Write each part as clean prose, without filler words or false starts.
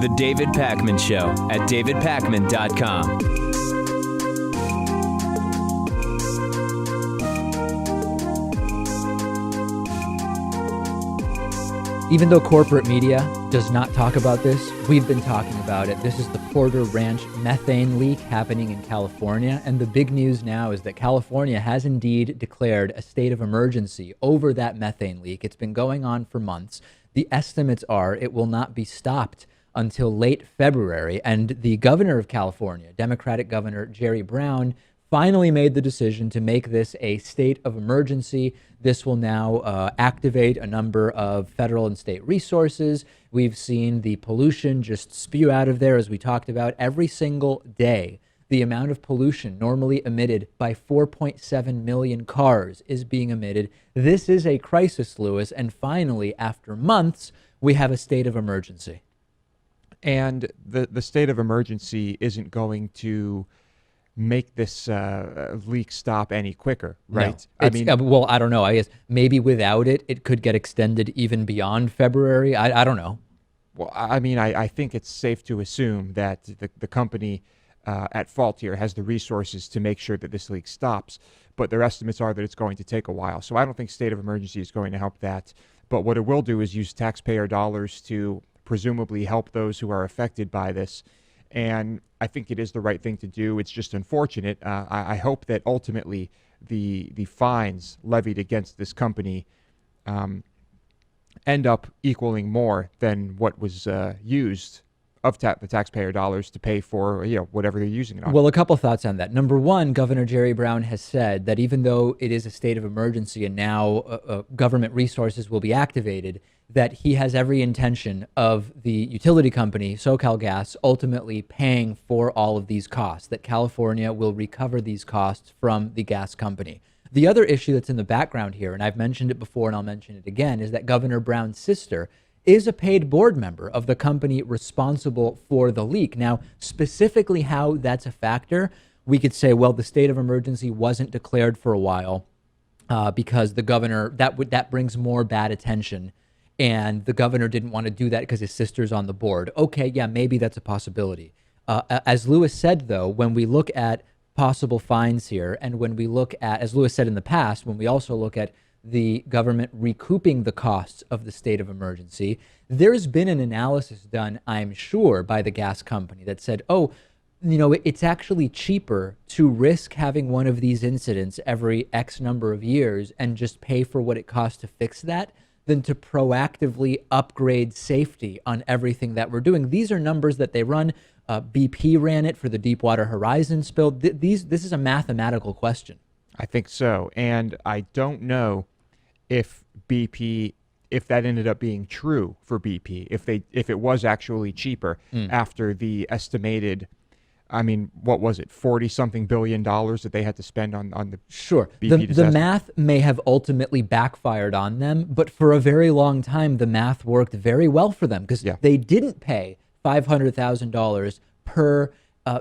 The David Pakman Show at davidpakman.com. Even though corporate media does not talk about this, we've been talking about it. This is the Porter Ranch methane leak happening in California. And the big news now is that California has indeed declared a state of emergency over that methane leak. It's been going on for months. The estimates are it will not be stopped until late February. And the governor of California, Democratic Governor Jerry Brown, finally made the decision to make this a state of emergency. This will now activate a number of federal and state resources. We've seen the pollution just spew out of there, as we talked about, every single day. The amount of pollution normally emitted by 4.7 million cars is being emitted. This is a crisis, Lewis, and finally, after months, we have a state of emergency. And the state of emergency isn't going to make this leak stop any quicker, right? No. Well, I don't know. I guess maybe without it, it could get extended even beyond February. I don't know. Well, I mean, I think it's safe to assume that the company at fault here has the resources to make sure that this leak stops, but their estimates are that it's going to take a while. So I don't think state of emergency is going to help that. But what it will do is use taxpayer dollars to presumably help those who are affected by this. And I think it is the right thing to do. It's just unfortunate. I hope that ultimately the fines levied against this company end up equaling more than what was used of the taxpayer dollars to pay for whatever they're using it on. Well, a couple thoughts on that. Number one, Governor Jerry Brown has said that even though it is a state of emergency and now government resources will be activated, that he has every intention of the utility company, SoCalGas, ultimately paying for all of these costs, that California will recover these costs from the gas company. The other issue that's in the background here, and I've mentioned it before and I'll mention it again, is that Governor Brown's sister is a paid board member of the company responsible for the leak. Now, specifically how that's a factor, we could say, well, the state of emergency wasn't declared for a while because the governor, that brings more bad attention. And the governor didn't want to do that because his sister's on the board. Okay, yeah, maybe that's a possibility. As Lewis said, though, when we look at possible fines here, and when we look at, as Lewis said in the past, when we also look at the government recouping the costs of the state of emergency, there's been an analysis done, I'm sure, by the gas company that said, oh, it's actually cheaper to risk having one of these incidents every X number of years and just pay for what it costs to fix that than to proactively upgrade safety on everything that we're doing. These are numbers that they run. BP ran it for the Deepwater Horizon spill. This is a mathematical question. I think so. And I don't know if that ended up being true for BP, if it was actually cheaper after the estimated, I mean, what was it, 40-something billion dollars that they had to spend on the Sure. BP The math may have ultimately backfired on them, but for a very long time, the math worked very well for them because they didn't pay $500,000 per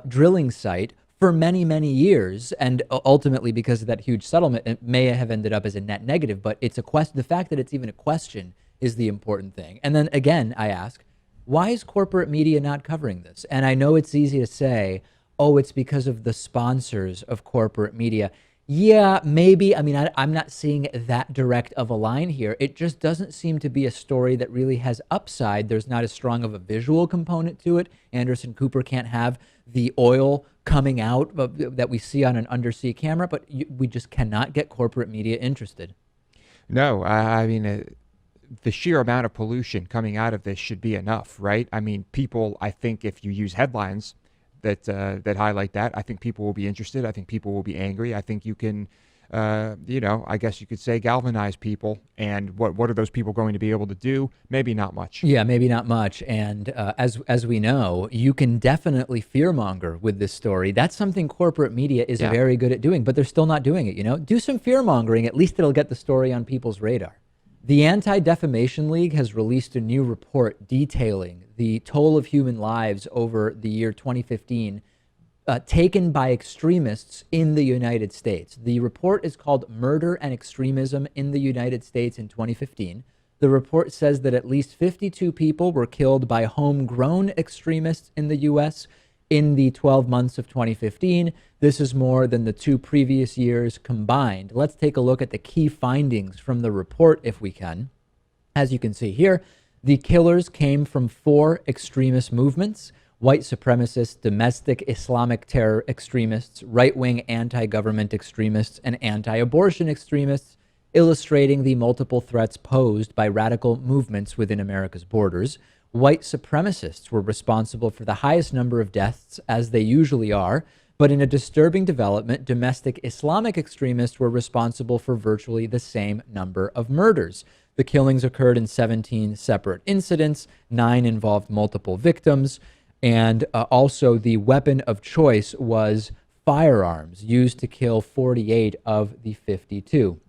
drilling site for many, many years. And ultimately, because of that huge settlement, it may have ended up as a net negative, but it's a question. The fact that it's even a question is the important thing. And then again, I ask, why is corporate media not covering this? And I know it's easy to say, oh, it's because of the sponsors of corporate media. Yeah, maybe. I mean, I'm not seeing that direct of a line here. It just doesn't seem to be a story that really has upside. There's not as strong of a visual component to it. Anderson Cooper can't have the oil coming out that we see on an undersea camera, but we just cannot get corporate media interested. No, I mean, the sheer amount of pollution coming out of this should be enough, right? I mean, people, I think if you use headlines that highlight that, I think people will be interested. I think people will be angry. I think you can, I guess you could say galvanize people. And what are those people going to be able to do? Maybe not much. Yeah, maybe not much. And as we know, you can definitely fearmonger with this story. That's something corporate media is very good at doing, but they're still not doing it. Do some fearmongering. At least it'll get the story on people's radar. The Anti-Defamation League has released a new report detailing the toll of human lives over the year 2015 taken by extremists in the United States. The report is called Murder and Extremism in the United States in 2015. The report says that at least 52 people were killed by homegrown extremists in the U.S. in the 12 months of 2015. This is more than the 2 previous years combined. Let's take a look at the key findings from the report if we can. As you can see here, the killers came from 4 extremist movements: white supremacists, domestic Islamic terror extremists, right-wing anti-government extremists, and anti-abortion extremists, illustrating the multiple threats posed by radical movements within America's borders. White supremacists were responsible for the highest number of deaths, as they usually are, but in a disturbing development, domestic Islamic extremists were responsible for virtually the same number of murders. The killings occurred in 17 separate incidents. 9 involved multiple victims. And also the weapon of choice was firearms used to kill 48 of the 52.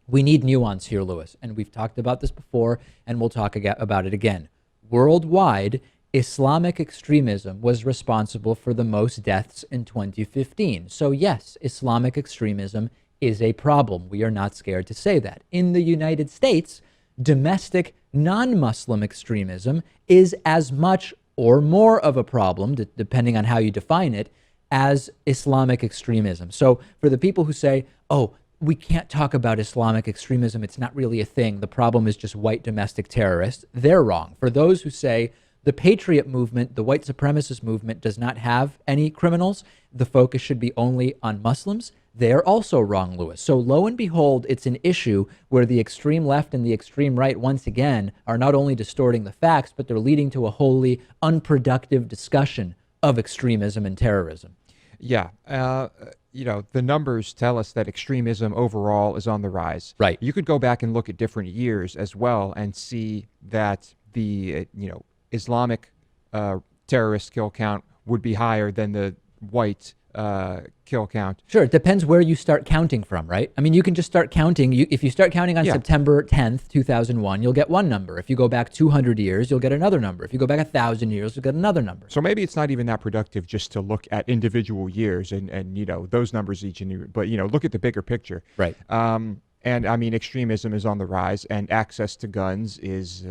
We need nuance here, Lewis, and we've talked about this before, and we'll talk about it again. Worldwide, Islamic extremism was responsible for the most deaths in 2015. So yes, Islamic extremism is a problem. We are not scared to say that. In the United States, domestic non-Muslim extremism is as much or more of a problem, depending on how you define it, as Islamic extremism. So for the people who say, oh, we can't talk about Islamic extremism, it's not really a thing, the problem is just white domestic terrorists, they're wrong. For those who say the Patriot movement, the white supremacist movement, does not have any criminals, the focus should be only on Muslims, they're also wrong, Lewis. So lo and behold, it's an issue where the extreme left and the extreme right, once again, are not only distorting the facts, but they're leading to a wholly unproductive discussion of extremism and terrorism. Yeah. The numbers tell us that extremism overall is on the rise. Right. You could go back and look at different years as well and see that the, Islamic terrorist kill count would be higher than the white kill count. Sure, it depends where you start counting from, right? I mean, you can just start counting. If you start counting on September 10th, 2001, you'll get one number. If you go back 200 years, you'll get another number. If you go back 1,000 years, you'll get another number. So maybe it's not even that productive just to look at individual years and those numbers each and but look at the bigger picture. Right. And I mean, extremism is on the rise, and access to guns is,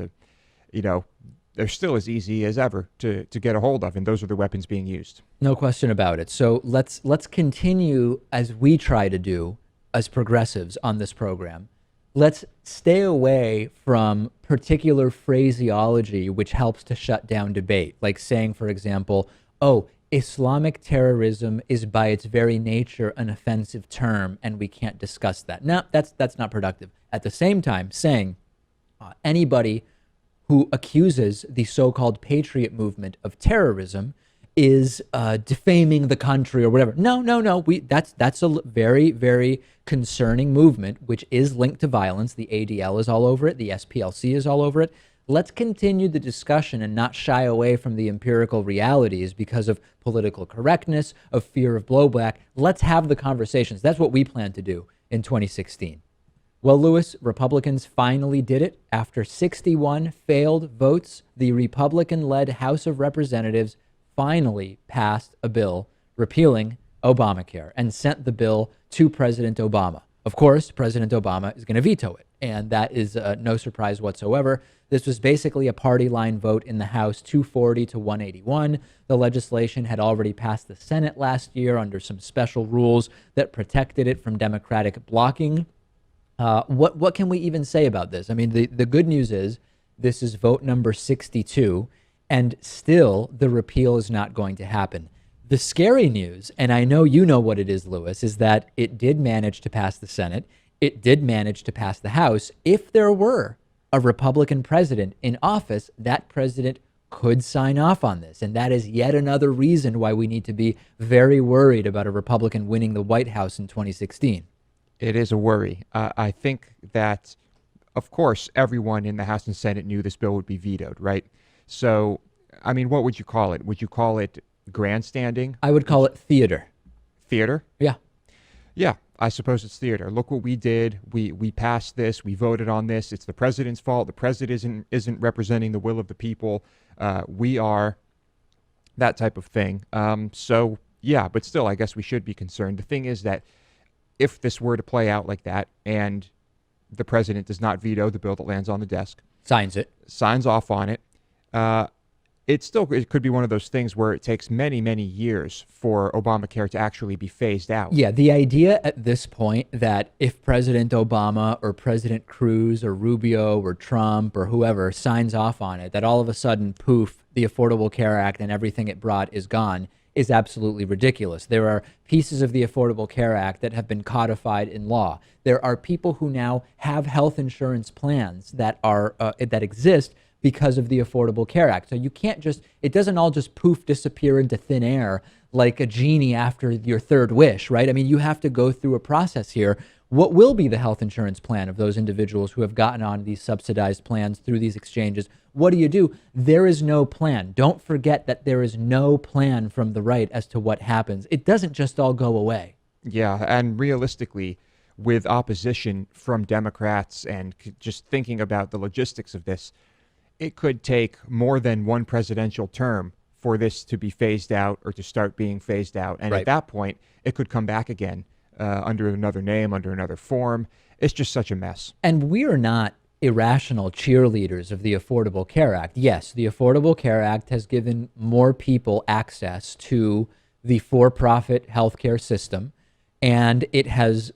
they're still as easy as ever to get a hold of, and those are the weapons being used. No question about it. So let's continue, as we try to do as progressives on this program. Let's stay away from particular phraseology which helps to shut down debate, like saying, for example, oh, Islamic terrorism is by its very nature an offensive term, and we can't discuss that. No, that's not productive. At the same time, saying anybody who accuses the so-called Patriot movement of terrorism is defaming the country or whatever. No. That's a very, very concerning movement, which is linked to violence. The ADL is all over it. The SPLC is all over it. Let's continue the discussion and not shy away from the empirical realities because of political correctness, of fear of blowback. Let's have the conversations. That's what we plan to do in 2016. Well, Lewis, Republicans finally did it. After 61 failed votes, the Republican-led House of Representatives finally passed a bill repealing Obamacare and sent the bill to President Obama. Of course, President Obama is going to veto it, and that is no surprise whatsoever. This was basically a party line vote in the House, 240 to 181. The legislation had already passed the Senate last year under some special rules that protected it from Democratic blocking. What can we even say about this? I mean, the good news is this is vote number 62, and still the repeal is not going to happen. The scary news, and I know you know what it is, Lewis, is that it did manage to pass the Senate. It did manage to pass the House. If there were a Republican president in office, that president could sign off on this. And that is yet another reason why we need to be very worried about a Republican winning the White House in 2016. It is a worry. I think that, of course, everyone in the House and Senate knew this bill would be vetoed, right? So, I mean, what would you call it? Would you call it grandstanding? I would call it theater. Theater? Yeah. Yeah, I suppose it's theater. Look what we did. We passed this. We voted on this. It's the president's fault. The president isn't representing the will of the people. We are that type of thing. So, Yeah, but still, I guess we should be concerned. The thing is that if this were to play out like that and the president does not veto the bill that lands on the desk, signs off on it, it could be one of those things where it takes many, many years for Obamacare to actually be phased out. Yeah, the idea at this point that if President Obama or President Cruz or Rubio or Trump or whoever signs off on it, that all of a sudden, poof, the Affordable Care Act and everything it brought is gone, is absolutely ridiculous. There are pieces of the Affordable Care Act that have been codified in law. There are people who now have health insurance plans that are that exist because of the Affordable Care Act. So you can't just, it doesn't all just poof disappear into thin air like a genie after your third wish, right? I mean, you have to go through a process here. What will be the health insurance plan of those individuals who have gotten on these subsidized plans through these exchanges? What do? There is no plan. Don't forget that there is no plan from the right as to what happens. It doesn't just all go away. Yeah, and realistically, with opposition from Democrats and just thinking about the logistics of this, it could take more than one presidential term for this to be phased out or to start being phased out. And Right. at that point, it could come back again under another name, under another form. It's just such a mess. And we are not irrational cheerleaders of the Affordable Care Act. Yes, the Affordable Care Act has given more people access to the for-profit healthcare system, and it has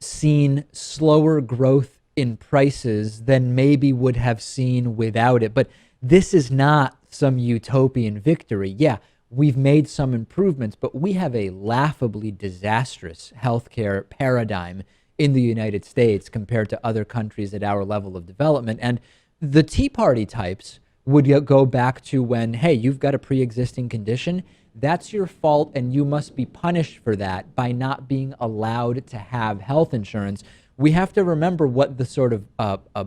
seen slower growth in prices than maybe would have seen without it. But this is not some utopian victory. Yeah, we've made some improvements, but we have a laughably disastrous healthcare paradigm in the United States compared to other countries at our level of development. And the Tea Party types would go back to when, hey, you've got a pre-existing condition, that's your fault, and you must be punished for that by not being allowed to have health insurance. We have to remember what the sort of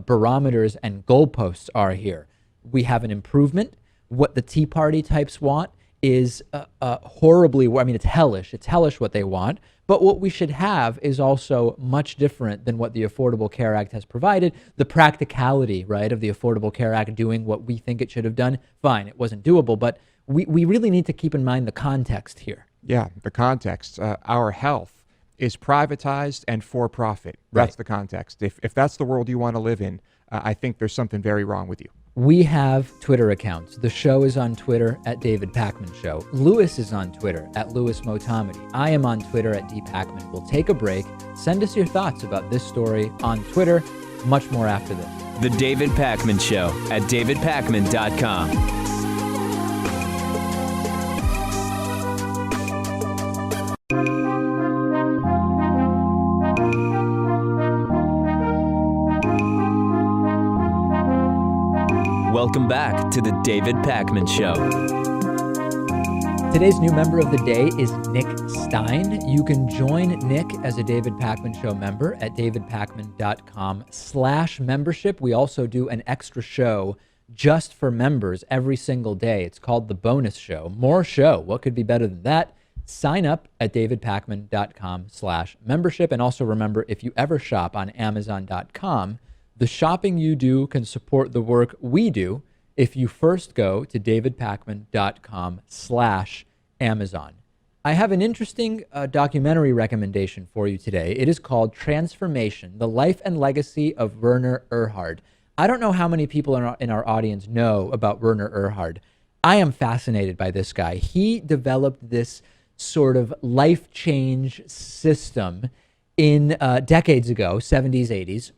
barometers and goalposts are here. We have an improvement. What the Tea Party types want is horribly, I mean, it's hellish. It's hellish what they want. But what we should have is also much different than what the Affordable Care Act has provided. The practicality, right, of the Affordable Care Act doing what we think it should have done, fine, it wasn't doable. But we really need to keep in mind the context here. Yeah, the context. Our health is privatized and for profit. That's Right. the context. If that's the world you want to live in, I think there's something very wrong with you. We have Twitter accounts. The show is on Twitter at David Pakman Show. Lewis is on Twitter at Lewis Motamedy. I am on Twitter at D Pakman. We'll take a break. Send us your thoughts about this story on Twitter. Much more after this. The David Pakman Show at davidpakman.com. Welcome back to the David Pakman Show. Today's new member of the day is Nick Stein. You can join Nick as a David Pakman Show member at davidpakman.com/membership. We also do an extra show just for members every single day. It's called The Bonus Show. More show. What could be better than that? Sign up at davidpakman.com/membership. And also remember, if you ever shop on Amazon.com, the shopping you do can support the work we do if you first go to davidpakman.com/Amazon. I have an interesting documentary recommendation for you today. It is called Transformation, The Life and Legacy of Werner Erhard. I don't know how many people in our audience know about Werner Erhard. I am fascinated by this guy. He developed this sort of life change system in decades ago, 70s, 80s.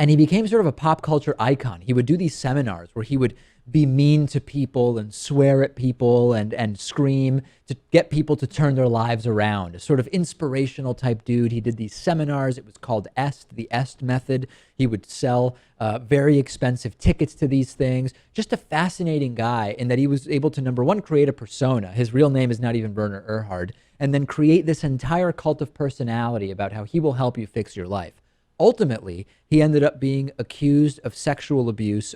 And he became sort of a pop culture icon. He would do these seminars where he would be mean to people and swear at people and scream to get people to turn their lives around. A sort of inspirational type dude. He did these seminars. It was called EST, the EST method. He would sell very expensive tickets to these things. Just a fascinating guy in that he was able to, number one, create a persona. His real name is not even Werner Erhard. And then create this entire cult of personality about how he will help you fix your life. Ultimately, he ended up being accused of sexual abuse,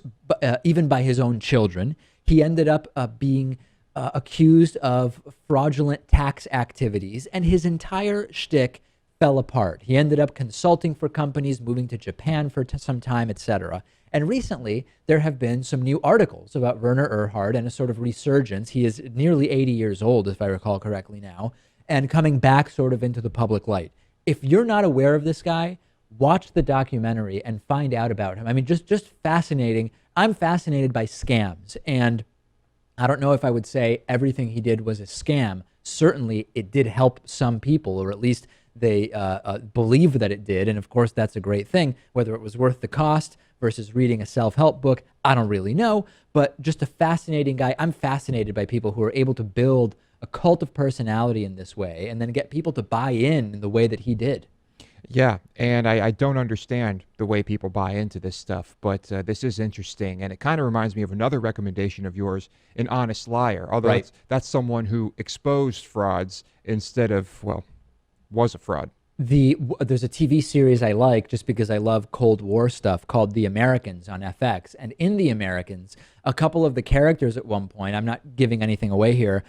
even by his own children. He ended up being accused of fraudulent tax activities, and his entire shtick fell apart. He ended up consulting for companies, moving to Japan for some time, etc. And recently, there have been some new articles about Werner Erhard and a sort of resurgence. He is nearly 80 years old, if I recall correctly now, and coming back sort of into the public light. If you're not aware of this guy, watch the documentary and find out about him. I mean, just fascinating. I'm fascinated by scams, and I don't know if I would say everything he did was a scam. Certainly, it did help some people, or at least they believe that it did. And of course, that's a great thing. Whether it was worth the cost versus reading a self-help book, I don't really know. But just a fascinating guy. I'm fascinated by people who are able to build a cult of personality in this way and then get people to buy in the way that he did. Yeah, and I don't understand the way people buy into this stuff, but this is interesting, and it kind of reminds me of another recommendation of yours, An Honest Liar, although Right. that's someone who exposed frauds instead of, well, was a fraud. There's a TV series I like just because I love Cold War stuff called The Americans on FX. And in The Americans, a couple of the characters at one point, I'm not giving anything away here,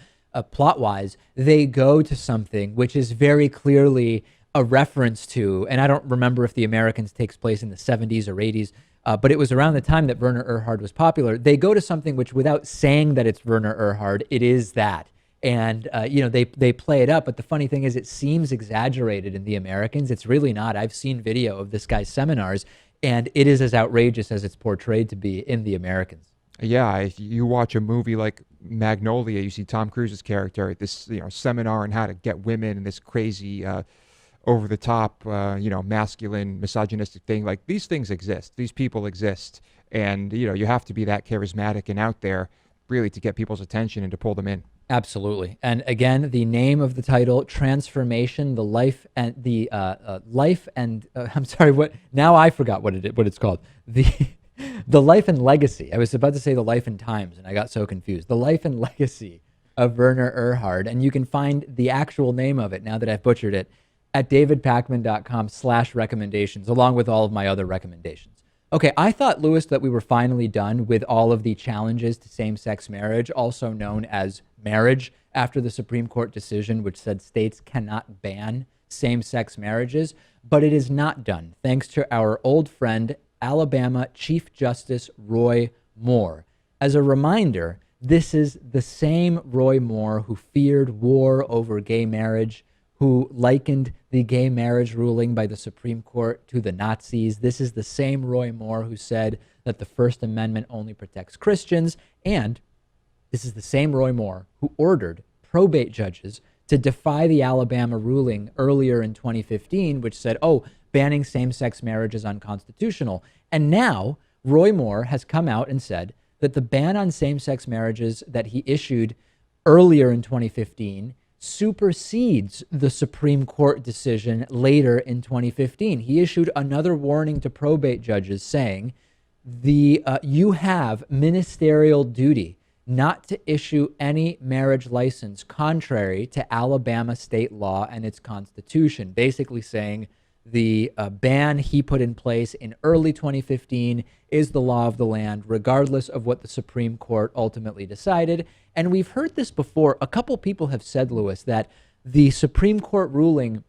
plot-wise, they go to something which is very clearly a reference to, and I don't remember if The Americans takes place in the 70s or 80s, but it was around the time that Werner Erhard was popular. They go to something which, without saying that it's Werner Erhard, it is that. And, they play it up. But the funny thing is, it seems exaggerated in The Americans. It's really not. I've seen video of this guy's seminars, and it is as outrageous as it's portrayed to be in The Americans. Yeah, if you watch a movie like Magnolia, you see Tom Cruise's character at this, seminar on how to get women and this crazy, over the top, masculine, misogynistic thing. Like, these things exist. These people exist. And, you have to be that charismatic and out there really to get people's attention and to pull them in. Absolutely. And again, the name of the title, Transformation, the life and the life and I'm sorry, what now I forgot what it's called. The life and legacy. I was about to say the life and times and I got so confused. The life and legacy of Werner Erhard. And you can find the actual name of it now that I've butchered it at davidpakman.com/recommendations, along with all of my other recommendations. Okay, I thought, Lewis, that we were finally done with all of the challenges to same-sex marriage, also known as marriage, after the Supreme Court decision, which said states cannot ban same-sex marriages. But it is not done, thanks to our old friend, Alabama Chief Justice Roy Moore. As a reminder, this is the same Roy Moore who feared war over gay marriage, who likened the gay marriage ruling by the Supreme Court to the Nazis. This is the same Roy Moore who said that the First Amendment only protects Christians. And this is the same Roy Moore who ordered probate judges to defy the Alabama ruling earlier in 2015, which said, banning same-sex marriage is unconstitutional. And now Roy Moore has come out and said that the ban on same-sex marriages that he issued earlier in 2015 supersedes the Supreme Court decision later in 2015. He issued another warning to probate judges saying, you have ministerial duty not to issue any marriage license contrary to Alabama state law and its constitution, basically saying the ban he put in place in early 2015 is the law of the land, regardless of what the Supreme Court ultimately decided. And we've heard this before. A couple people have said, Lewis, that the Supreme Court ruling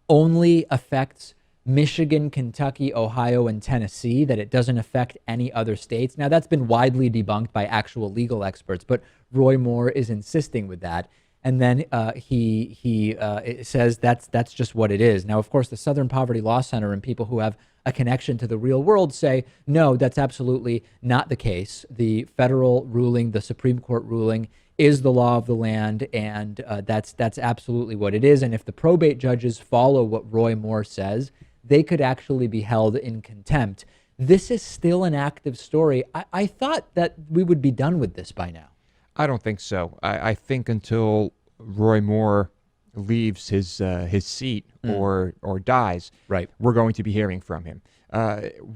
only affects Michigan, Kentucky, Ohio, and Tennessee, that it doesn't affect any other states. Now, that's been widely debunked by actual legal experts, but Roy Moore is insisting with that. And then he says that's just what it is. Now, of course, the Southern Poverty Law Center and people who have a connection to the real world say, no, that's absolutely not the case. The federal ruling, the Supreme Court ruling, is the law of the land, and that's absolutely what it is. And if the probate judges follow what Roy Moore says, they could actually be held in contempt. This is still an active story. I thought that we would be done with this by now. I don't think so. I think until Roy Moore leaves his seat or dies, right, we're going to be hearing from him.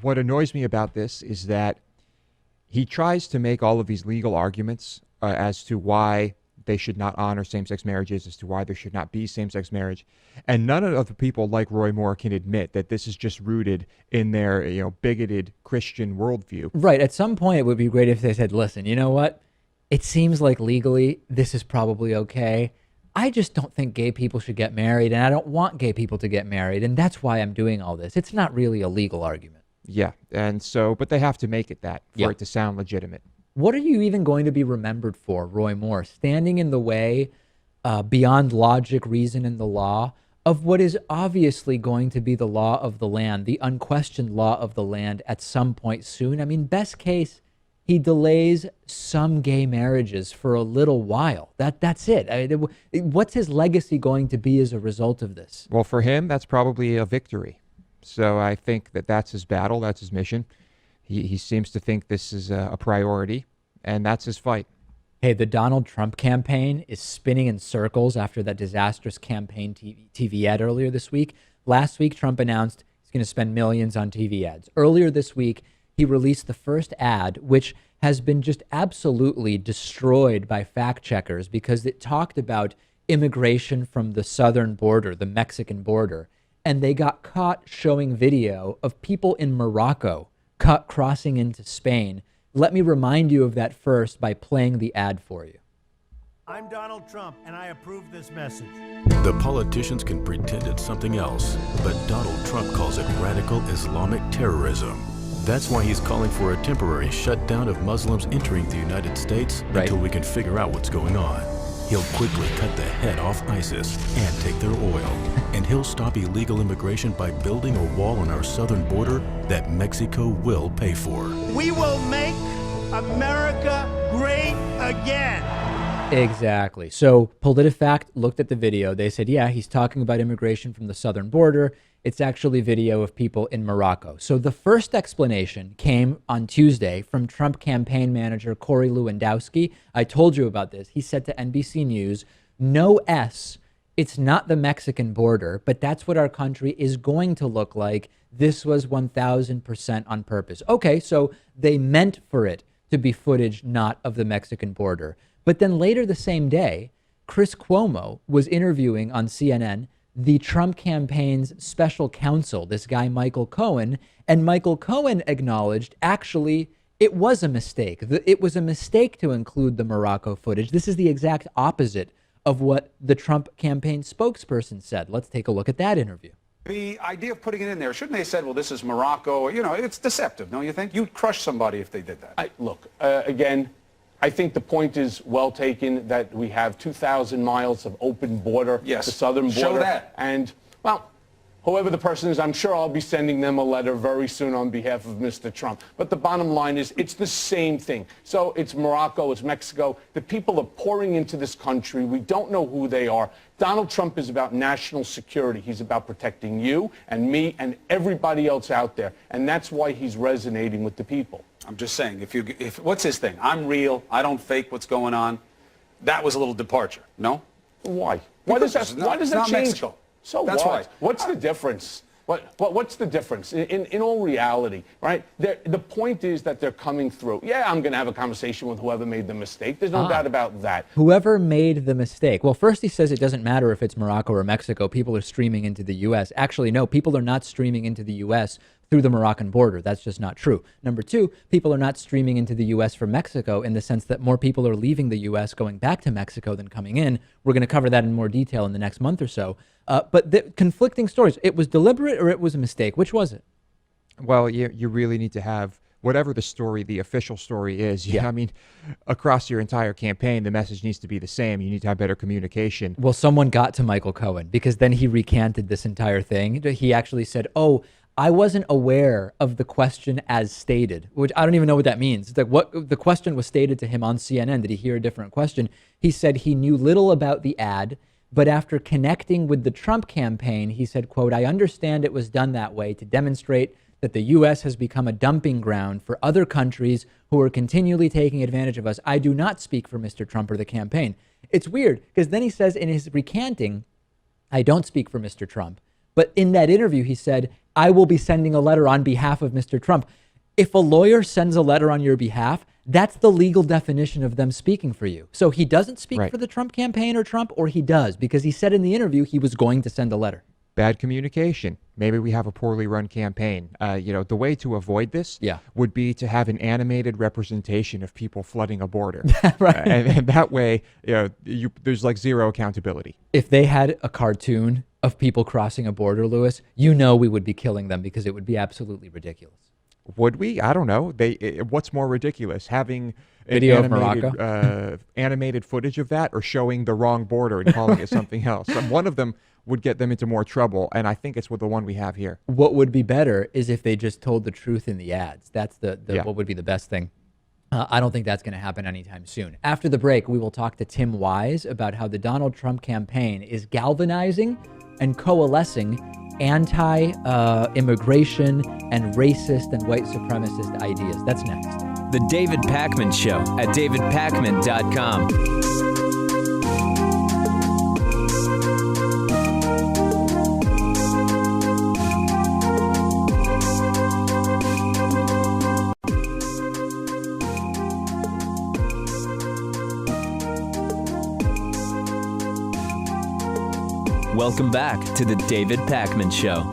What annoys me about this is that he tries to make all of these legal arguments as to why they should not honor same-sex marriages, as to why there should not be same-sex marriage, and none of the people like Roy Moore can admit that this is just rooted in their bigoted Christian worldview. Right. At some point, it would be great if they said, "Listen, you know what? It seems like legally this is probably okay. I just don't think gay people should get married, and I don't want gay people to get married, and that's why I'm doing all this. It's not really a legal argument. Yeah, and so, but they have to make it that for it to sound legitimate. What are you even going to be remembered for, Roy Moore? Standing in the way, beyond logic, reason, and the law of what is obviously going to be the law of the land, the unquestioned law of the land at some point soon. I mean, best case, he delays some gay marriages for a little while. That's it. I mean, what's his legacy going to be as a result of this? Well, for him, that's probably a victory. So I think that that's his battle. That's his mission. He seems to think this is a priority, and that's his fight. Hey, the Donald Trump campaign is spinning in circles after that disastrous campaign TV ad earlier this week. Last week, Trump announced he's going to spend millions on TV ads. Earlier this week, he released the first ad, which has been just absolutely destroyed by fact checkers because it talked about immigration from the southern border, the Mexican border, and they got caught showing video of people in Morocco crossing into Spain. Let me remind you of that first by playing the ad for you. I'm Donald Trump, and I approve this message. The politicians can pretend it's something else, but Donald Trump calls it radical Islamic terrorism. That's why he's calling for a temporary shutdown of Muslims entering the United States until we can figure out what's going on. He'll quickly cut the head off ISIS and take their oil. And he'll stop illegal immigration by building a wall on our southern border that Mexico will pay for. We will make America great again. Exactly. So PolitiFact looked at the video. They said, yeah, he's talking about immigration from the southern border. It's actually video of people in Morocco. So the first explanation came on Tuesday from Trump campaign manager Corey Lewandowski. I told you about this. He said to NBC News, no S, it's not the Mexican border, but that's what our country is going to look like. This was 1,000% on purpose. Okay, so they meant for it to be footage not of the Mexican border. But then later the same day, Chris Cuomo was interviewing on CNN the Trump campaign's special counsel, this guy Michael Cohen, and Michael Cohen acknowledged, actually, it was a mistake. It was a mistake to include the Morocco footage. This is the exact opposite of what the Trump campaign spokesperson said. Let's take a look at that interview. The idea of putting it in there, shouldn't they have said, well, this is Morocco? You know, it's deceptive, don't you think? You'd crush somebody if they did that. Look, again, I think the point is well taken that we have 2,000 miles of open border, Yes. the southern border. Show that. And, well, whoever the person is, I'm sure I'll be sending them a letter very soon on behalf of Mr. Trump. But the bottom line is it's the same thing. So it's Morocco, it's Mexico. The people are pouring into this country. We don't know who they are. Donald Trump is about national security. He's about protecting you and me and everybody else out there. And that's why he's resonating with the people. I'm just saying, if what's his thing? I'm real. I don't fake what's going on. That was a little departure, no? Why? Why does that not change? Mexico. So That's what? right. What's the difference? What's the difference? In all reality, right? The point is that they're coming through. Yeah, I'm going to have a conversation with whoever made the mistake. There's no doubt about that. Whoever made the mistake. Well, first he says it doesn't matter if it's Morocco or Mexico. People are streaming into the U.S. Actually, no, people are not streaming into the U.S. through the Moroccan border. That's just not true. Number two, people are not streaming into the U.S. from Mexico in the sense that more people are leaving the U.S. going back to Mexico than coming in. We're going to cover that in more detail in the next month or so. But the conflicting stories, it was deliberate or it was a mistake. Which was it? Well, you really need to have whatever the story, the official story is. Yeah. I mean, across your entire campaign, the message needs to be the same. You need to have better communication. Well, someone got to Michael Cohen because then he recanted this entire thing. He actually said, oh, I wasn't aware of the question as stated, which I don't even know what that means. It's like what the question was stated to him on CNN. Did he hear a different question? He said he knew little about the ad, but after connecting with the Trump campaign, he said, quote, I understand it was done that way to demonstrate that the U.S. has become a dumping ground for other countries who are continually taking advantage of us. I do not speak for Mr. Trump or the campaign. It's weird because then he says in his recanting, I don't speak for Mr. Trump. But in that interview, he said, I will be sending a letter on behalf of Mr. Trump. If a lawyer sends a letter on your behalf, that's the legal definition of them speaking for you. So he doesn't speak for the Trump campaign or Trump, or he does, because he said in the interview he was going to send a letter. Bad communication. Maybe we have a poorly run campaign. The way to avoid this would be to have an animated representation of people flooding a border. Right. And that way, there's like zero accountability. If they had a cartoon of people crossing a border, Lewis, we would be killing them because it would be absolutely ridiculous. Would we? I don't know. What's more ridiculous, having video of Morocco, animated footage of that, or showing the wrong border and calling it something else? One of them would get them into more trouble, and I think it's the one we have here. What would be better is if they just told the truth in the ads. That's what would be the best thing. I don't think that's going to happen anytime soon. After the break, we will talk to Tim Wise about how the Donald Trump campaign is galvanizing and coalescing anti-immigration and racist and white supremacist ideas. That's next. The David Pakman Show at davidpakman.com. Welcome back to the David Pakman Show.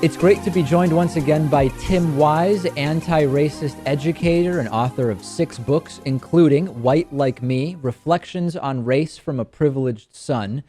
It's great to be joined once again by Tim Wise, anti-racist educator and author of 6 books, including White Like Me, Reflections on Race from a Privileged Son.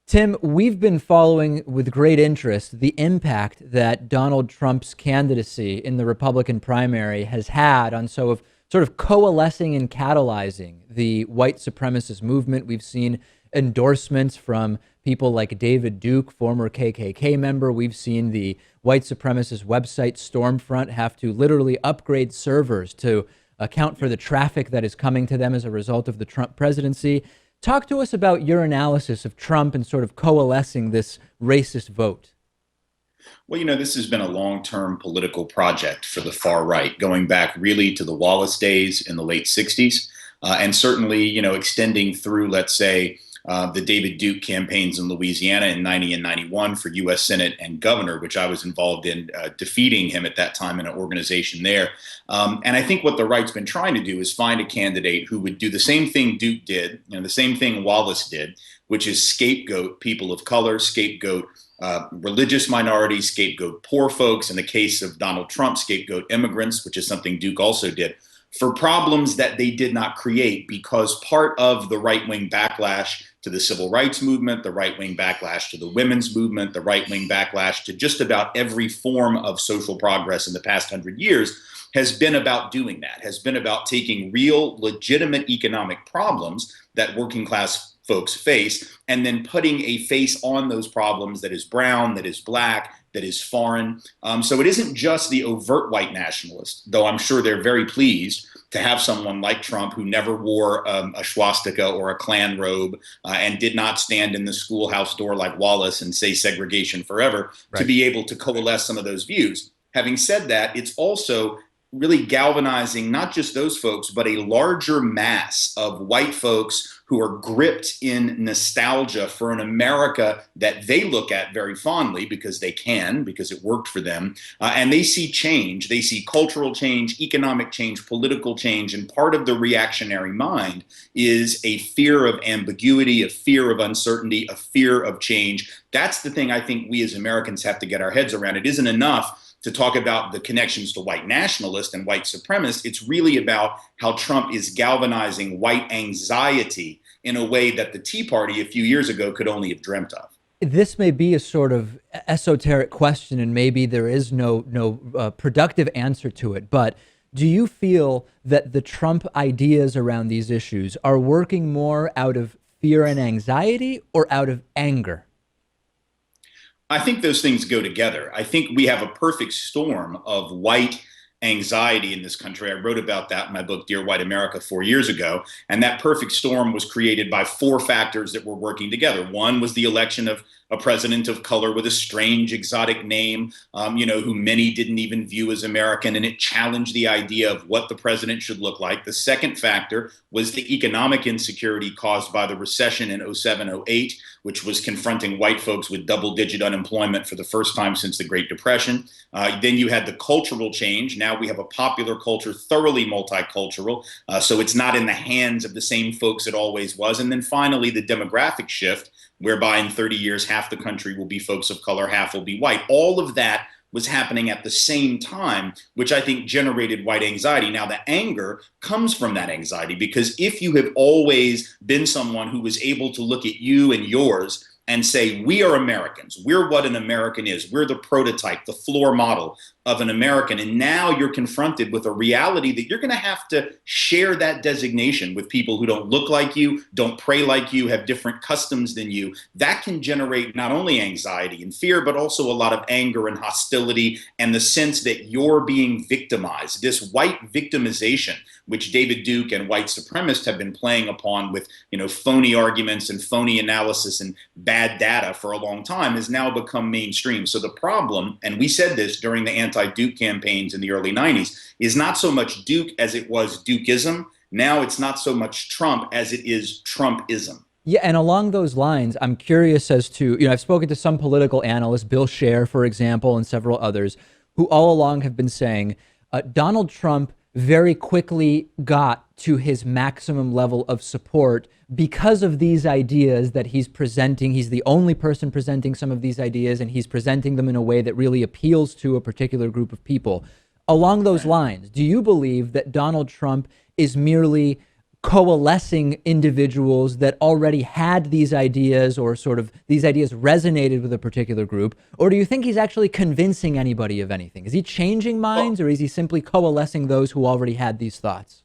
Tim, we've been following with great interest the impact that Donald Trump's candidacy in the Republican primary has had on sort of coalescing and catalyzing the white supremacist movement. We've seen endorsements from people like David Duke, former KKK member. We've seen the white supremacist website Stormfront have to literally upgrade servers to account for the traffic that is coming to them as a result of the Trump presidency. Talk to us about your analysis of Trump and sort of coalescing this racist vote. Well, this has been a long-term political project for the far right, going back really to the Wallace days in the late 60s, and certainly, extending through, let's say, the David Duke campaigns in Louisiana in 90 and 91 for U.S. Senate and governor, which I was involved in defeating him at that time in an organization there. And I think what the right's been trying to do is find a candidate who would do the same thing Duke did, the same thing Wallace did, which is scapegoat people of color, scapegoat religious minorities, scapegoat poor folks. In the case of Donald Trump, scapegoat immigrants, which is something Duke also did, for problems that they did not create, because part of the right-wing backlash to the civil rights movement, the right-wing backlash to the women's movement, the right-wing backlash to just about every form of social progress in the past 100 years has been about doing that, has been about taking real, legitimate economic problems that working class folks face, and then putting a face on those problems that is brown, that is black, that is foreign. So it isn't just the overt white nationalist, though I'm sure they're very pleased to have someone like Trump who never wore a swastika or a Klan robe and did not stand in the schoolhouse door like Wallace and say segregation forever, to be able to coalesce some of those views. Having said that, it's also really galvanizing not just those folks, but a larger mass of white folks who are gripped in nostalgia for an America that they look at very fondly because they can, because it worked for them. And they see change. They see cultural change, economic change, political change. And part of the reactionary mind is a fear of ambiguity, a fear of uncertainty, a fear of change. That's the thing I think we as Americans have to get our heads around. It isn't enough to talk about the connections to white nationalists and white supremacists. It's really about how Trump is galvanizing white anxiety in a way that the Tea Party a few years ago could only have dreamt of. This may be a sort of esoteric question, and maybe there is no productive answer to it, but do you feel that the Trump ideas around these issues are working more out of fear and anxiety or out of anger? I think those things go together. I think we have a perfect storm of white anxiety in this country. I wrote about that in my book, Dear White America, 4 years ago. And that perfect storm was created by 4 factors that were working together. One was the election of a president of color with a strange, exotic name, who many didn't even view as American, and it challenged the idea of what the president should look like. The second factor was the economic insecurity caused by the recession in 07-08, which was confronting white folks with double-digit unemployment for the first time since the Great Depression. Then you had the cultural change. Now we have a popular culture, thoroughly multicultural, so it's not in the hands of the same folks it always was. And then finally, the demographic shift, whereby in 30 years, half the country will be folks of color, half will be white. All of that was happening at the same time, which I think generated white anxiety. Now, the anger comes from that anxiety, because if you have always been someone who was able to look at you and yours and say, we are Americans, we're what an American is, we're the prototype, the floor model of an American, and now you're confronted with a reality that you're going to have to share that designation with people who don't look like you, don't pray like you, have different customs than you, that can generate not only anxiety and fear, but also a lot of anger and hostility and the sense that you're being victimized. This white victimization, which David Duke and white supremacists have been playing upon with, phony arguments and phony analysis and bad data for a long time, has now become mainstream. So the problem, and we said this during the anti-Duke campaigns in the early 90s, is not so much Duke as it was Dukeism. Now it's not so much Trump as it is Trumpism. Yeah, and along those lines, I'm curious as to, I've spoken to some political analysts, Bill Scher, for example, and several others, who all along have been saying Donald Trump very quickly got to his maximum level of support because of these ideas that he's presenting. He's the only person presenting some of these ideas, and he's presenting them in a way that really appeals to a particular group of people. Along those lines, do you believe that Donald Trump is merely coalescing individuals that already had these ideas, or sort of these ideas resonated with a particular group? Or do you think he's actually convincing anybody of anything? Is he changing minds, or is he simply coalescing those who already had these thoughts?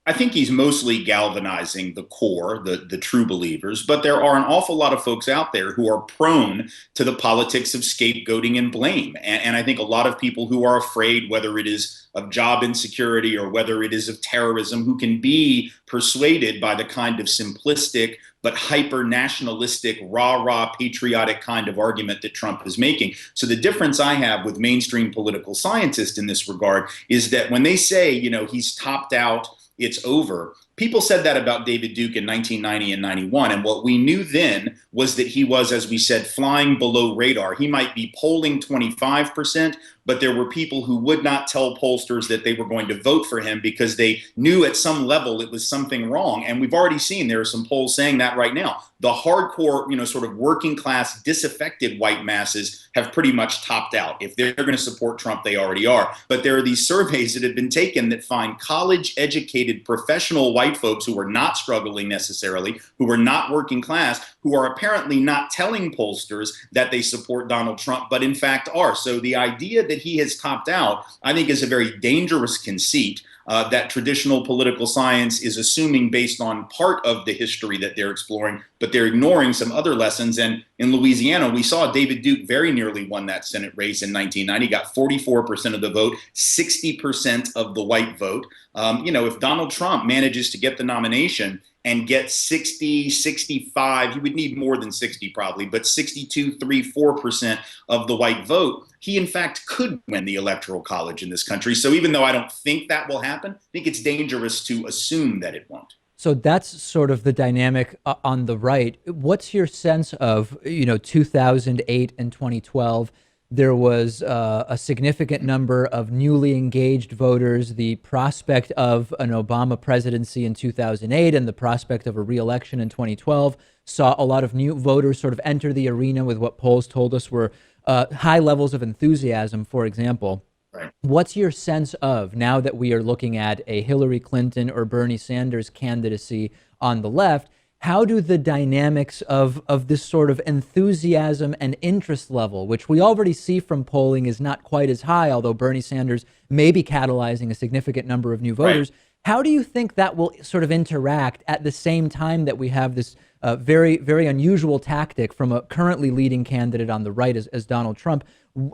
I think he's mostly galvanizing the core, the true believers, but there are an awful lot of folks out there who are prone to the politics of scapegoating and blame. And I think a lot of people who are afraid, whether it is of job insecurity or whether it is of terrorism, who can be persuaded by the kind of simplistic but hyper-nationalistic, rah-rah patriotic kind of argument that Trump is making. So the difference I have with mainstream political scientists in this regard is that when they say, he's topped out, it's over, people said that about David Duke in 1990 and 91. And what we knew then was that he was, as we said, flying below radar. He might be polling 25%, but there were people who would not tell pollsters that they were going to vote for him because they knew at some level it was something wrong. And we've already seen there are some polls saying that right now. The hardcore, sort of working class, disaffected white masses have pretty much topped out. If they're going to support Trump, they already are. But there are these surveys that have been taken that find college-educated professional white folks who are not struggling necessarily, who are not working class, who are apparently not telling pollsters that they support Donald Trump, but in fact are. So the idea that he has topped out, I think, is a very dangerous conceit that traditional political science is assuming based on part of the history that they're exploring, but they're ignoring some other lessons. And in Louisiana, we saw David Duke very nearly won that Senate race in 1990, got 44% of the vote, 60% of the white vote. If Donald Trump manages to get the nomination and get 60, 65, he would need more than 60 probably, but 62, 3, 4% of the white vote, he in fact could win the Electoral College in this country. So even though I don't think that will happen, I think it's dangerous to assume that it won't. So that's sort of the dynamic on the right. What's your sense of, 2008 and 2012? There was a significant number of newly engaged voters. The prospect of an Obama presidency in 2008 and the prospect of a re-election in 2012 saw a lot of new voters sort of enter the arena with what polls told us were high levels of enthusiasm, for example. Right. What's your sense of, now that we are looking at a Hillary Clinton or Bernie Sanders candidacy on the left, how do the dynamics of this sort of enthusiasm and interest level, which we already see from polling is not quite as high, although Bernie Sanders may be catalyzing a significant number of new voters, how do you think that will sort of interact at the same time that we have this very, very unusual tactic from a currently leading candidate on the right as Donald Trump?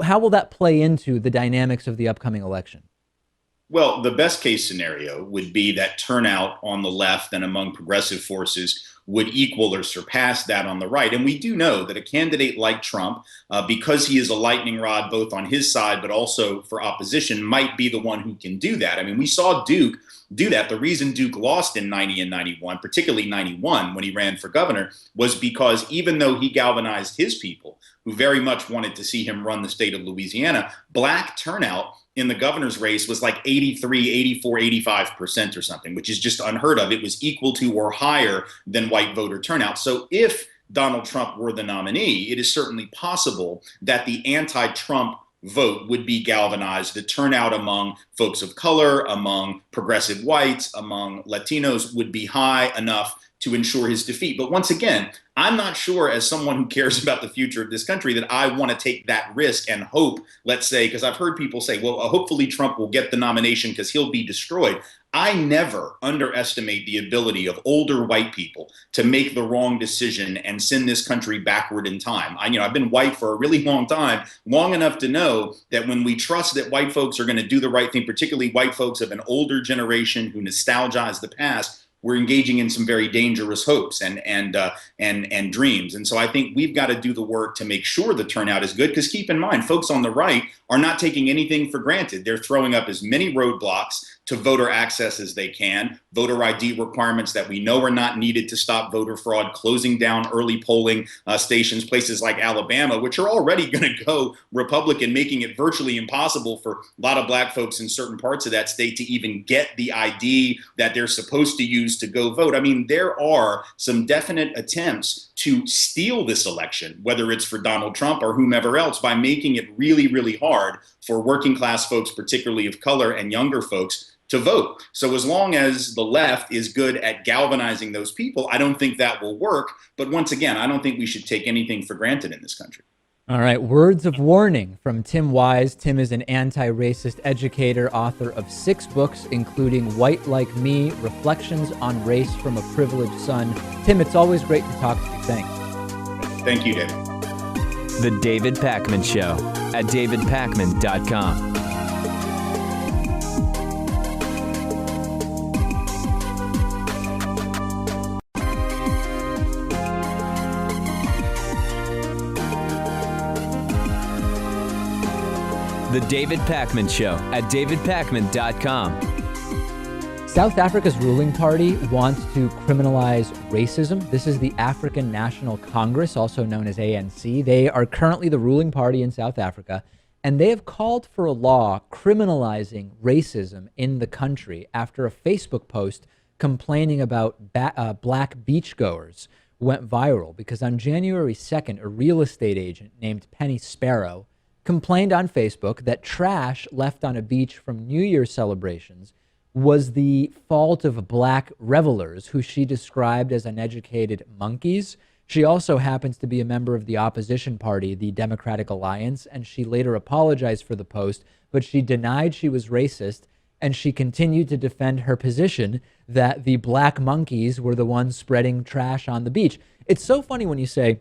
How will that play into the dynamics of the upcoming election? Well, the best case scenario would be that turnout on the left and among progressive forces would equal or surpass that on the right. And we do know that a candidate like Trump, because he is a lightning rod both on his side but also for opposition, might be the one who can do that. I mean, we saw Duke do that. The reason Duke lost in 90 and 91, particularly 91 when he ran for governor, was because even though he galvanized his people, who very much wanted to see him run the state of Louisiana, black turnout in the governor's race was like 83, 84, 85% or something, which is just unheard of. It was equal to or higher than white voter turnout. So if Donald Trump were the nominee, it is certainly possible that the anti-Trump vote would be galvanized. The turnout among folks of color, among progressive whites, among Latinos would be high enough to ensure his defeat. But once again, I'm not sure, as someone who cares about the future of this country, that I want to take that risk and hope, let's say, because I've heard people say, well, hopefully Trump will get the nomination because he'll be destroyed. I never underestimate the ability of older white people to make the wrong decision and send this country backward in time. I've been white for a really long time, long enough to know that when we trust that white folks are going to do the right thing, particularly white folks of an older generation who nostalgize the past, we're engaging in some very dangerous hopes and dreams. And so I think we've got to do the work to make sure the turnout is good, because keep in mind, folks on the right are not taking anything for granted. They're throwing up as many roadblocks to voter access as they can, voter ID requirements that we know are not needed to stop voter fraud, closing down early polling stations, places like Alabama, which are already going to go Republican, making it virtually impossible for a lot of black folks in certain parts of that state to even get the ID that they're supposed to use to go vote. I mean, there are some definite attempts to steal this election, whether it's for Donald Trump or whomever else, by making it really, really hard for working class folks, particularly of color and younger folks, to vote. So as long as the left is good at galvanizing those people, I don't think that will work. But once again, I don't think we should take anything for granted in this country. All right, words of warning from Tim Wise. Tim is an anti-racist educator, author of 6 books, including White Like Me, Reflections on Race from a Privileged Son. Tim, it's always great to talk to you. Thanks. Thank you, David. The David Pakman Show at davidpakman.com. The David Pakman Show at davidpakman.com. South Africa's ruling party wants to criminalize racism. This is the African National Congress, also known as ANC. They are currently the ruling party in South Africa, and they have called for a law criminalizing racism in the country after a Facebook post complaining about black beachgoers went viral, because on January 2nd, a real estate agent named Penny Sparrow complained on Facebook that trash left on a beach from New Year's celebrations was the fault of black revelers, who she described as uneducated monkeys. She also happens to be a member of the opposition party, the Democratic Alliance, and she later apologized for the post, but she denied she was racist, and she continued to defend her position that the black monkeys were the ones spreading trash on the beach. It's so funny when you say,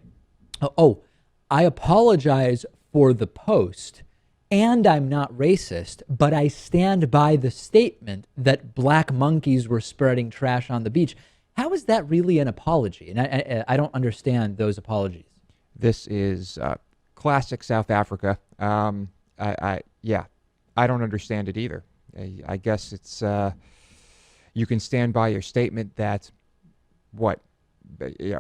oh, I apologize for the post, and I'm not racist, but I stand by the statement that black monkeys were spreading trash on the beach. How is that really an apology? And I don't understand those apologies. This is classic South Africa. I don't understand it either. I guess it's you can stand by your statement that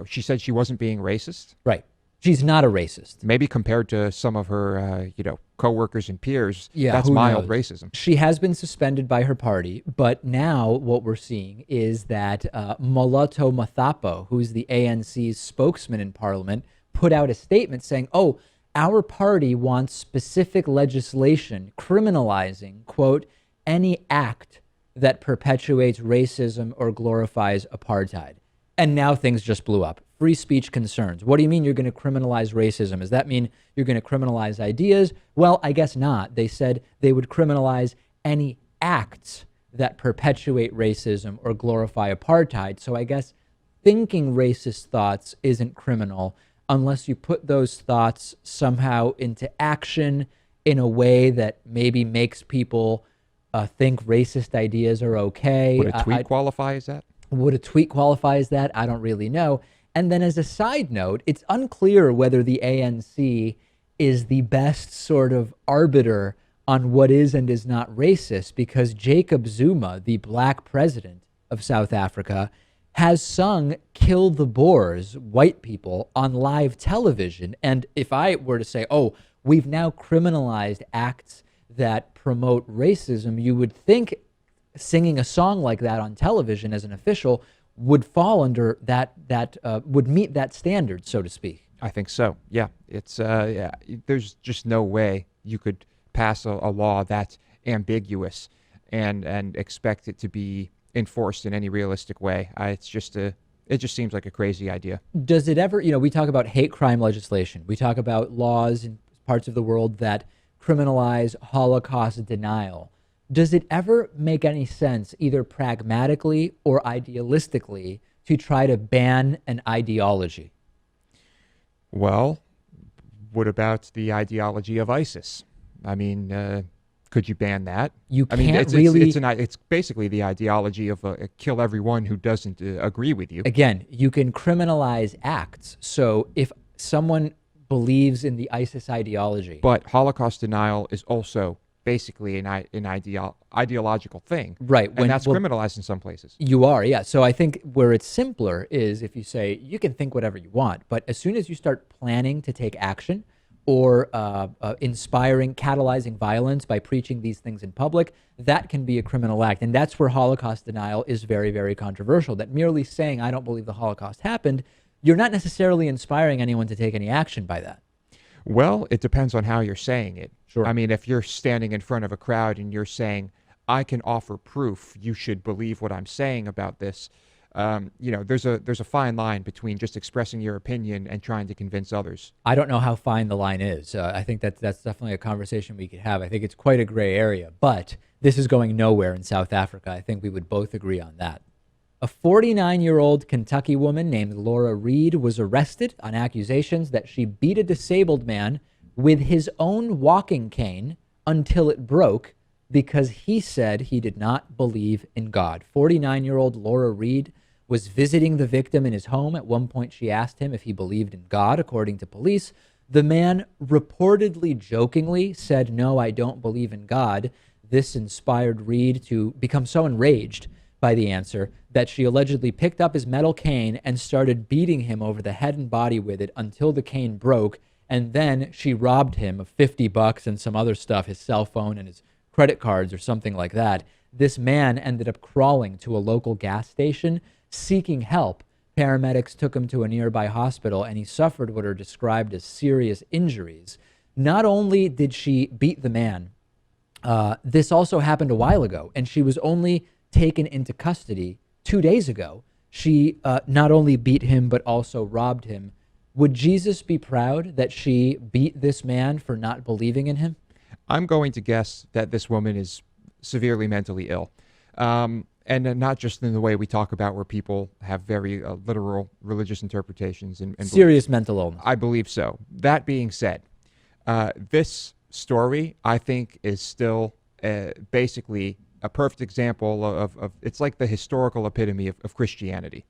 she said she wasn't being racist. Right. She's not a racist. Maybe compared to some of her, coworkers and peers, yeah, that's mild racism. She has been suspended by her party, but now what we're seeing is that Moloto Mathapo, who's the ANC's spokesman in Parliament, put out a statement saying, oh, our party wants specific legislation criminalizing, quote, any act that perpetuates racism or glorifies apartheid. And now things just blew up. Free speech concerns. What do you mean you're going to criminalize racism? Does that mean you're going to criminalize ideas? Well, I guess not. They said they would criminalize any acts that perpetuate racism or glorify apartheid. So I guess thinking racist thoughts isn't criminal unless you put those thoughts somehow into action in a way that maybe makes people think racist ideas are okay. Would a tweet qualify as that? Would a tweet qualify as that? I don't really know. And then as a side note, it's unclear whether the ANC is the best sort of arbiter on what is and is not racist, because Jacob Zuma, the black president of South Africa, has sung Kill the Boers, white people, on live television. And if I were to say, oh, we've now criminalized acts that promote racism, you would think singing a song like that on television as an official would fall under that would meet that standard, so to speak. I think so. Yeah, it's yeah. There's just no way you could pass a law that's ambiguous and expect it to be enforced in any realistic way. It's just it just seems like a crazy idea. Does it ever, we talk about hate crime legislation. We talk about laws in parts of the world that criminalize Holocaust denial. Does it ever make any sense, either pragmatically or idealistically, to try to ban an ideology? Well, what about the ideology of ISIS? I mean, could you ban that? You I mean, can't it's basically the ideology of kill everyone who doesn't agree with you. Again, you can criminalize acts. So if someone believes in the ISIS ideology, But Holocaust denial is also basically an ideological thing. Right, And that's criminalized in some places. you are, yeah. So I think where it's simpler is if you say you can think whatever you want, but as soon as you start planning to take action or inspiring, catalyzing violence by preaching these things in public, that can be a criminal act. And that's where Holocaust denial is very, very controversial. That merely saying, I don't believe the Holocaust happened, you're not necessarily inspiring anyone to take any action by that. Well, it depends on how you're saying it. Sure. I mean, if you're standing in front of a crowd and you're saying, I can offer proof, you should believe what I'm saying about this. There's a fine line between just expressing your opinion and trying to convince others. I don't know how fine the line is. I think that's definitely a conversation we could have. I think it's quite a gray area, but this is going nowhere in South Africa. I think we would both agree on that. A 49-year-old Kentucky woman named Laura Reed was arrested on accusations that she beat a disabled man with his own walking cane until it broke because he said he did not believe in God. 49-year-old Laura Reed was visiting the victim in his home. At one point, she asked him if he believed in God, according to police. The man reportedly jokingly said, "No, I don't believe in God." This inspired Reed to become so enraged by the answer that she allegedly picked up his metal cane and started beating him over the head and body with it until the cane broke. And then she robbed him of $50 and some other stuff, his cell phone and his credit cards or something like that. This man ended up crawling to a local gas station seeking help. Paramedics took him to a nearby hospital and he suffered what are described as serious injuries. Not only did she beat the man, this also happened a while ago, and she was only taken into custody 2 days ago. She not only beat him, but also robbed him. Would Jesus be proud that she beat this man for not believing in him? I'm going to guess that this woman is severely mentally ill. And not just in the way we talk about where people have very literal religious interpretations. And serious mental illness. I believe so. That being said, this story, I think, is still basically a perfect example of it's like the historical epitome of Christianity.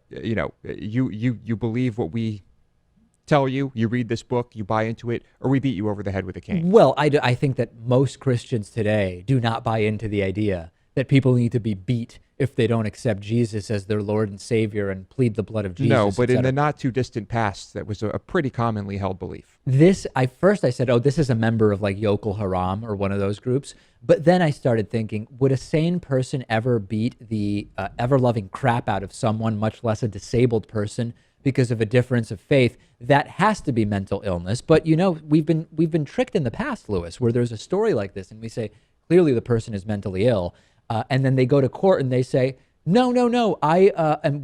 You believe what we tell you, you read this book, you buy into it, or we beat you over the head with a cane. Well, I think that most Christians today do not buy into the idea that people need to be beat if they don't accept Jesus as their Lord and Savior and plead the blood of Jesus. No, but in the not too distant past, that was a pretty commonly held belief. I said, oh, this is a member of like Yokul Haram or one of those groups. But then I started thinking, would a sane person ever beat the ever-loving crap out of someone, much less a disabled person, because of a difference of faith? That has to be mental illness. But we've been tricked in the past, Lewis, where there's a story like this, and we say clearly the person is mentally ill, and then they go to court and they say, no, I am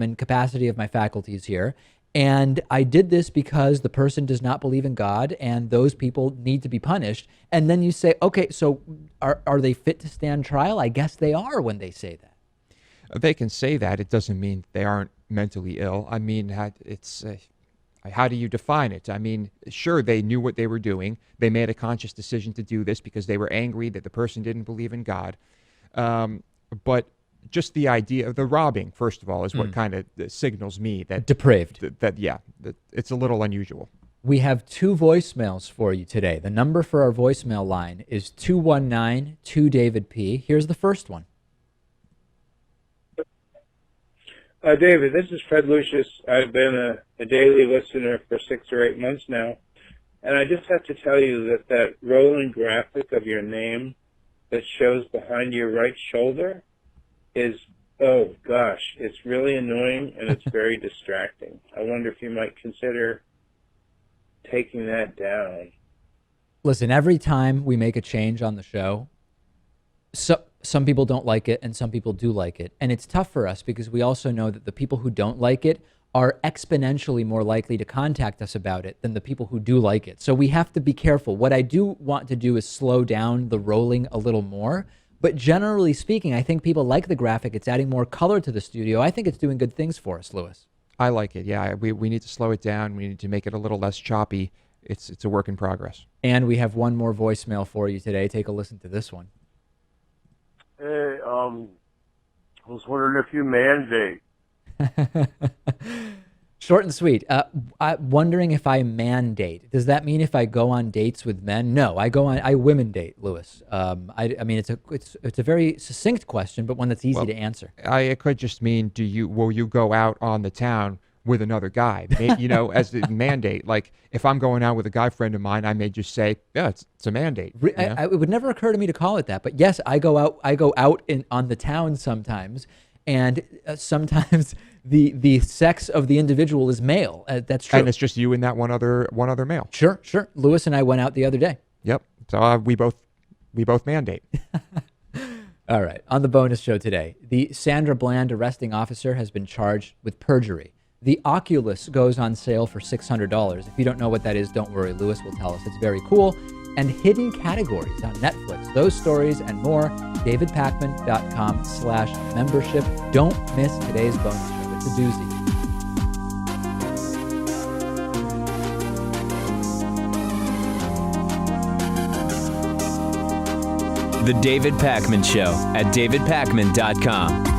in capacity of my faculties here. And I did this because the person does not believe in God and those people need to be punished. And then you say, okay, so are they fit to stand trial? I guess they are when they say that. They can say that. It doesn't mean they aren't mentally ill. I mean, how do you define it? I mean, sure, they knew what they were doing. They made a conscious decision to do this because they were angry that the person didn't believe in God. But just the idea of the robbing, first of all, is what kind of signals me that depraved. That it's a little unusual. We have 2 voicemails for you today. The number for our voicemail line is 219-2-DAVID-P. Here's the first one. David, this is Fred Lucius. I've been a daily listener for 6 or 8 months now, and I just have to tell you that rolling graphic of your name that shows behind your right shoulder, is, oh gosh, it's really annoying and it's very distracting. I wonder if you might consider taking that down. Listen, every time we make a change on the show, some people don't like it and some people do like it. And it's tough for us because we also know that the people who don't like it are exponentially more likely to contact us about it than the people who do like it. So we have to be careful. What I do want to do is slow down the rolling a little more. But generally speaking, I think people like the graphic. It's adding more color to the studio. I think it's doing good things for us, Lewis. I like it. Yeah, we need to slow it down. We need to make it a little less choppy. It's a work in progress. And we have one more voicemail for you today. Take a listen to this one. Hey, I was wondering if you mandate. Short and sweet. I'm wondering if I mandate. Does that mean if I go on dates with men? No, I women date, Lewis. I mean, it's a very succinct question, but one that's easy to answer. It could just mean, will you go out on the town with another guy? You know, as the mandate. Like if I'm going out with a guy friend of mine, I may just say, yeah, it's a mandate. It would never occur to me to call it that, but yes, I go out on the town sometimes, and sometimes the sex of the individual is male. That's true. And it's just you and that one other male. Sure. Lewis and I went out the other day. Yep. So we both mandate. All right. On the bonus show today, the Sandra Bland arresting officer has been charged with perjury. The Oculus goes on sale for $600. If you don't know what that is, don't worry. Lewis will tell us. It's very cool. And hidden categories on Netflix. Those stories and more, davidpakman.com/membership. Don't miss today's bonus show. It's a doozy. The David Pakman Show at davidpakman.com.